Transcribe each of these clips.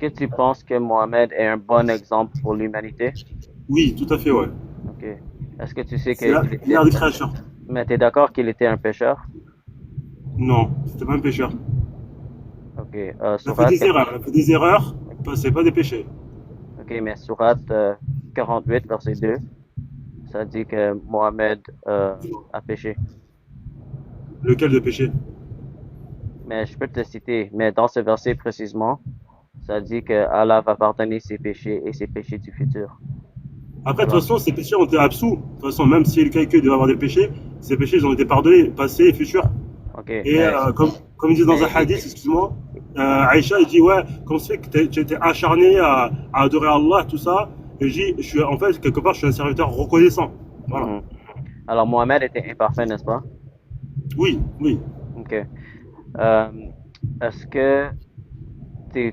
que tu penses que Mohamed est un bon exemple pour l'humanité? Oui, tout à fait, ouais. Ok. Est-ce que tu sais C'est qu'il l'ère était, des créatures. mais t'es d'accord qu'il était un pécheur? Non, c'était pas un pécheur. Ok. Il a fait Sourate, des erreurs. Il a fait des erreurs, c'est pas des péchés. ok, mais Sourate 48, verset 2, ça dit que Mohamed a péché. Lequel de péché? Mais je peux te citer, mais dans ce verset précisément, ça dit que Allah va pardonner ses péchés et ses péchés du futur. Après, de toute Alors, façon, ces péchés ont été absous. De toute façon, même si quelqu'un devait avoir des péchés, ces péchés, ils ont été pardonnés, passés et futurs. ok, Et comme ils disent dans un mais, hadith, excuse-moi, Aïcha, il dit, ouais, comment se fait que tu étais acharné à adorer Allah, tout ça. Et je dis, en fait, quelque part, je suis un serviteur reconnaissant. Voilà. mhm. Alors Mohamed était imparfait, n'est-ce pas? Oui, oui. Ok. Euh, est-ce que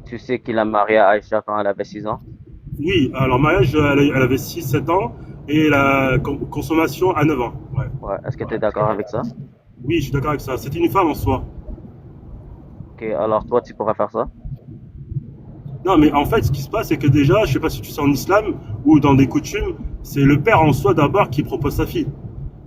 tu sais qu'il a marié Aïcha quand elle avait 6 ans? Oui, alors mariage, elle avait 6 7 ans et la consommation à 9 ans. Ouais. Ouais. Est-ce que tu es d'accord avec ça? Oui, je suis d'accord avec ça. C'était une femme en soi. Ok. Alors toi, tu pourrais faire ça? Non, mais en fait, ce qui se passe, c'est que déjà, je sais pas si tu sais en islam ou dans des coutumes, c'est le père en soi d'abord qui propose sa fille.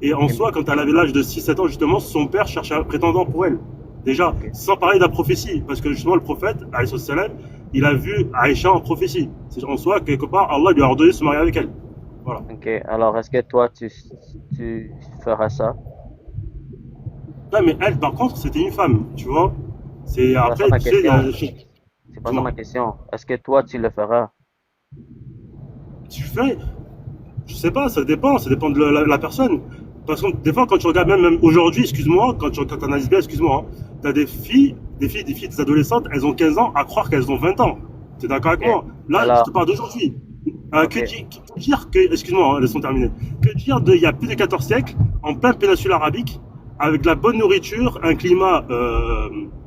Et en Ok. soi, quand elle avait l'âge de 6 7 ans, justement, son père cherchait un prétendant pour elle. Déjà, Ok. sans parler de la prophétie, parce que justement, le prophète, alayhi salam, il a vu Aïcha en prophétie. C'est en soi, quelque part, Allah lui a ordonné de se marier avec elle. Voilà. Ok. Alors, est-ce que toi, tu feras ça? Non, mais elle, par contre, c'était une femme, tu vois. C'est C'est pas ça après, ma tu sais, question. C'est pas ça dis-moi, ma question. Est-ce que toi, tu le feras? tu fais, je sais pas, ça dépend de la personne. Parce que des fois, quand tu regardes, même aujourd'hui, excuse-moi, quand tu analyses bien, excuse-moi, hein, t'as des filles, des adolescentes, elles ont 15 ans à croire qu'elles ont 20 ans. Tu es d'accord avec Ok. moi? Là, je te Alors, parle d'aujourd'hui. ok. Que dire que, excuse-moi, laissons terminer. Que dire il y a plus de 14 siècles, en pleine péninsule arabique, avec de la bonne nourriture, un climat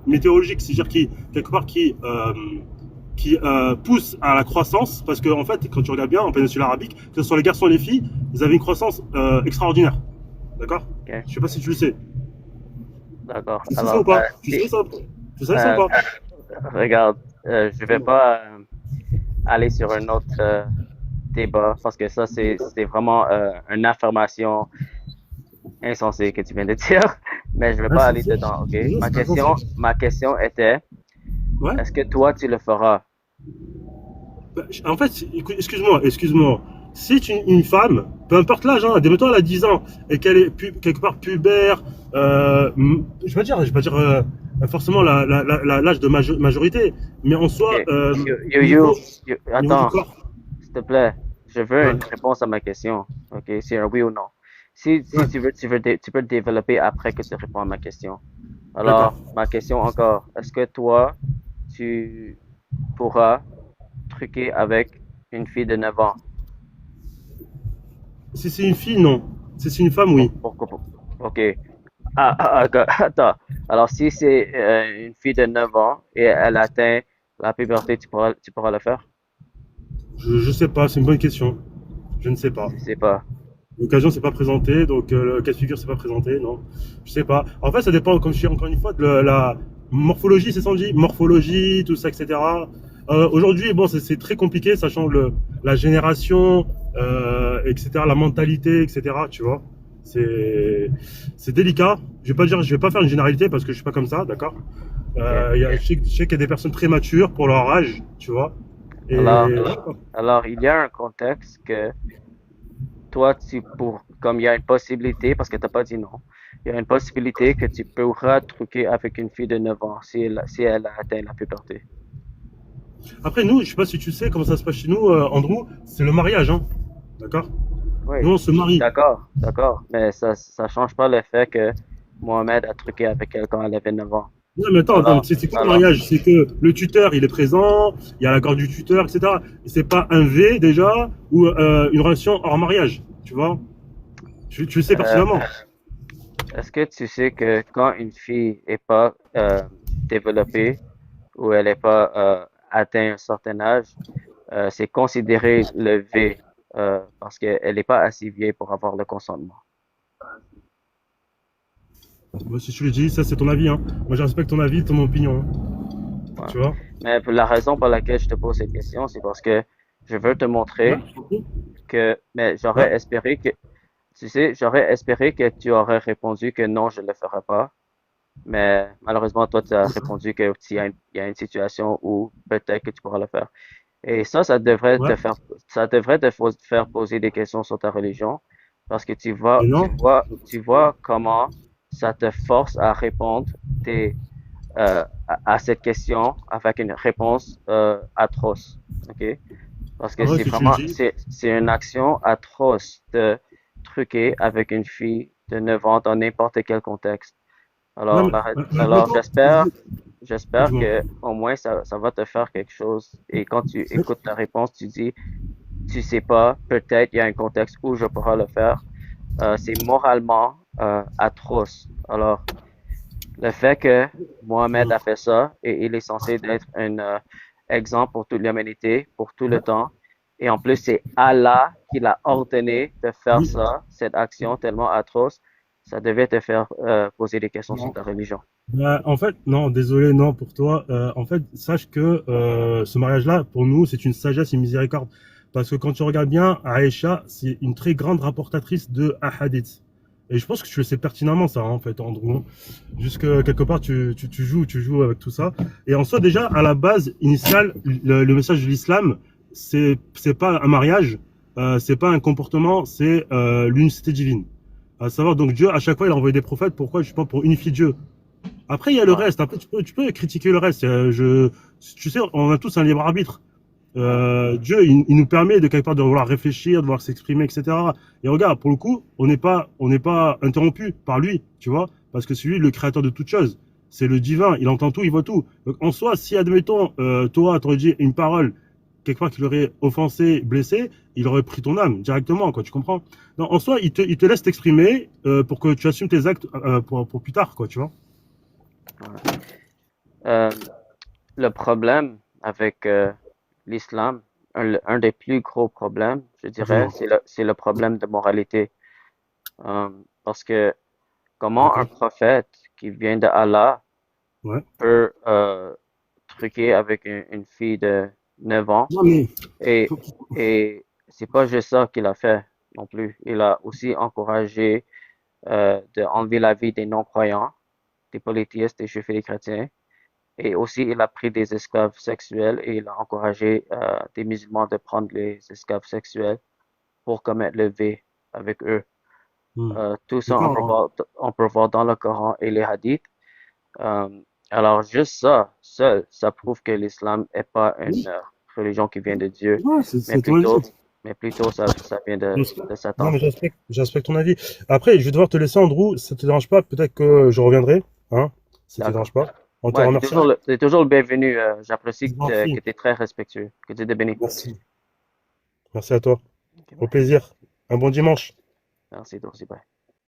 météorologique, c'est-à-dire quelque part, qui pousse à la croissance, parce que en fait, quand tu regardes bien en péninsule arabique, que ce soit les garçons et les filles, ils avaient une croissance extraordinaire. D'accord? Ok. Je sais pas si tu le sais. D'accord. Tu sais ça Alors, ou pas? si, Tu sais ça ou euh, pas? regarde, je vais pas aller sur un autre débat parce que ça, c'est vraiment une affirmation insensée que tu viens de dire. Mais je vais pas aller Insensé? dedans, ok? Je te jure, c'est pas insensé. Ma question était, Ouais? est-ce que toi, tu le feras? Bah, en fait, excuse-moi. Si tu une femme, peu importe l'âge, hein, admettons elle a 10 ans et qu'elle est quelque part pubère, je vais pas dire forcément l'âge de majorité, mais en Ok. soi, You, niveau du attends, corps. s'il te plaît. Je veux Ouais, une réponse à ma question. Ok? C'est un oui ou non. Si ouais, tu peux le développer après que tu réponds à ma question. d'accord. Alors, ma question encore, est-ce que toi, tu pourras truquer avec une fille de 9 ans? Si c'est une fille, non. Si c'est une femme, oui. Pourquoi? Ok. Attends. Alors, si c'est une fille de 9 ans et elle atteint la puberté, tu pourras le faire? Je sais pas, c'est une bonne question. Je ne sais pas. Tu sais pas. L'occasion s'est pas présentée, donc le cas de figure s'est pas présenté, non. Je sais pas. En fait, ça dépend, comme je suis encore une fois, de la morphologie, c'est ça on dit? Morphologie, tout ça, etc. Aujourd'hui, bon, c'est très compliqué, sachant la génération, etc., la mentalité, etc., tu vois. C'est, c'est délicat. Je vais pas faire une généralité parce que je suis pas comme ça, d'accord? Ok. Je sais qu'il y a des personnes très matures pour leur âge, tu vois. Alors, Et il y a un contexte que toi, comme il y a une possibilité, parce que t'as pas dit non, il y a une possibilité que tu pourras truquer avec une fille de 9 ans si elle a atteint la puberté. après, nous, je sais pas si tu sais comment ça se passe chez nous, Andrew, c'est le mariage, hein. D'accord? Nous, Oui, on se marie. d'accord, mais ça change pas le fait que Mohamed a truqué avec elle quand elle avait 9 ans. Non, mais attends, Alors, c'est quoi le alors, mariage? C'est que le tuteur, il est présent, il y a l'accord du tuteur, etc. Et c'est pas un V déjà ou une relation hors mariage, tu vois? Tu le sais euh, pertinemment. est-ce que tu sais que quand une fille est pas développée ou elle n'est pas atteint un certain âge, c'est considéré le V parce qu'elle n'est pas assez vieille pour avoir le consentement. Moi, si tu le dis, ça c'est ton avis, hein. Moi, je respecte ton avis, ton opinion, hein. Ouais. tu vois? Mais pour la raison pour laquelle je te pose cette question, c'est parce que je veux te Ouais, montrer je t'en prie. que, mais Ouais, j'aurais espéré que, tu sais, j'aurais espéré que tu aurais répondu que non, je ne le ferai pas. Mais malheureusement, toi, tu as répondu que il y a une situation où peut-être que tu pourras le faire. Et ça devrait ouais. ça devrait faire poser des questions sur ta religion, parce que Et non. tu vois comment ça te force à répondre à cette question avec une réponse atroce. Ok? Parce que Ah ouais, si tu le dis. c'est une action atroce de truquer avec une fille de 9 ans dans n'importe quel contexte. Non, Alors, mais alors mettons, j'espère dis-moi. que au moins ça va te faire quelque chose. Et quand tu écoutes ta réponse, tu dis, tu sais pas, peut-être il y a un contexte où je pourrais le faire. C'est moralement atroce. Alors, le fait que Mohamed a fait ça et il est censé être un exemple pour toute l'humanité, pour tout le Ouais. temps. Et en plus, c'est Allah qui l'a ordonné de faire Oui. ça, cette action tellement atroce. Ça devait te faire poser des questions sur Non. ta religion. Bah, en fait, non, désolé, non, pour toi. En fait, sache que ce mariage-là, pour nous, c'est une sagesse et une miséricorde. Parce que quand tu regardes bien, Aïcha, c'est une très grande rapportatrice de hadith. Et je pense que tu le sais pertinemment, ça, hein, en fait, Andrew. Jusque quelque part, tu joues avec tout ça. Et en soi, déjà, à la base initiale, le message de l'islam, c'est pas un mariage, c'est pas un comportement, c'est l'unicité divine. À savoir, donc Dieu, à chaque fois, il a envoyé des prophètes. Pourquoi? Justement, pour unifier Dieu. Après, il y a le Ouais, reste. Après, tu peux critiquer le reste. Tu sais, on a tous un libre arbitre. ouais, Dieu, il nous permet de quelque part de vouloir réfléchir, de vouloir s'exprimer, etc. Et regarde, pour le coup, on n'est pas interrompu par lui, tu vois, parce que c'est lui le créateur de toutes choses. C'est le divin, il entend tout, il voit tout. Donc, en soi, si admettons, Torah t'aurait dit une parole quelque part qui l'aurait offensé, blessé, il aurait pris ton âme directement, quoi. Tu comprends? Non, en soi, il te laisse t'exprimer pour que tu assumes tes actes pour plus tard, quoi. Tu vois? ouais. Euh, le problème avec l'islam, un des plus gros problèmes, je dirais, Dis-moi. c'est le problème de moralité. Parce que comment un D'accord. prophète qui vient de Allah Ouais. peut truquer avec une fille de 9 ans Non, mais et, et c'est pas juste ça qu'il a fait non plus. Il a aussi encouragé de enlever la vie des non-croyants, des polythéistes, des juifs et des chrétiens. Et aussi, il a pris des esclaves sexuels et il a encouragé des musulmans de prendre les esclaves sexuels pour commettre le V avec eux. hmm. Tout ça, D'accord. on peut voir dans le Coran et les hadiths. Euh, alors, juste ça, seul, ça prouve que l'islam n'est pas une Oui, religion qui vient de Dieu, ouais, mais c'est ton avis. plutôt ça vient de Non, Satan. mais je respecte ton avis. Après, je vais devoir te laisser, Andrew. Ça te dérange pas? Peut-être que je reviendrai. Hein? Ça te dérange D'accord. pas? On te Ouais, remercie. t'es toujours le bienvenu. J'apprécie Je vous en prie. que tu es très respectueux, que tu es béni. Merci. Merci à toi. Ok, Au bye. plaisir. Un bon dimanche. Merci, toi aussi, bye.